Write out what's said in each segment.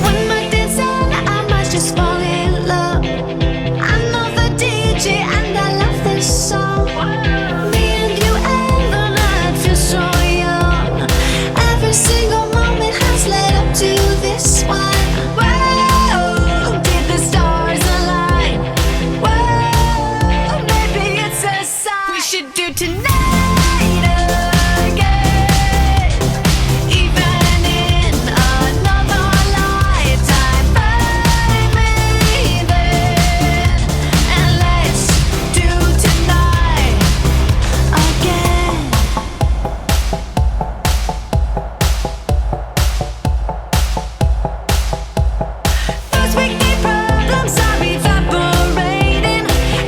When my day's done, I might just fall in love. I know the DJ and I love this song. Me and you and the night feel so young. Every single moment has led up to this one. Whoa, did the stars align? Whoa, maybe it's a sign. We should do tonight again, even in another lifetime. Baby, then, and let's do tonight again. Those wicked problems are evaporating.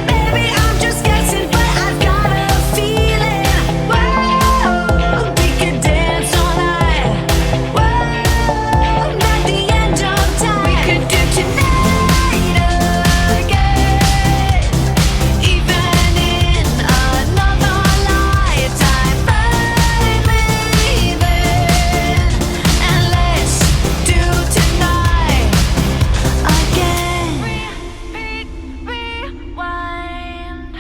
Baby, I'm just guessing, but I've got a feeling. Whoa, we could dance all night. Whoa, not the end of time. We could do tonight again, even in another lifetime. Baby, then, and let's do tonight again. Repeat, rewind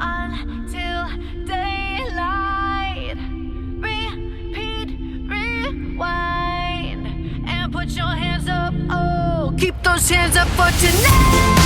until daylight. Repeat, rewind and put your hands up. Oh, keep those hands up for tonight.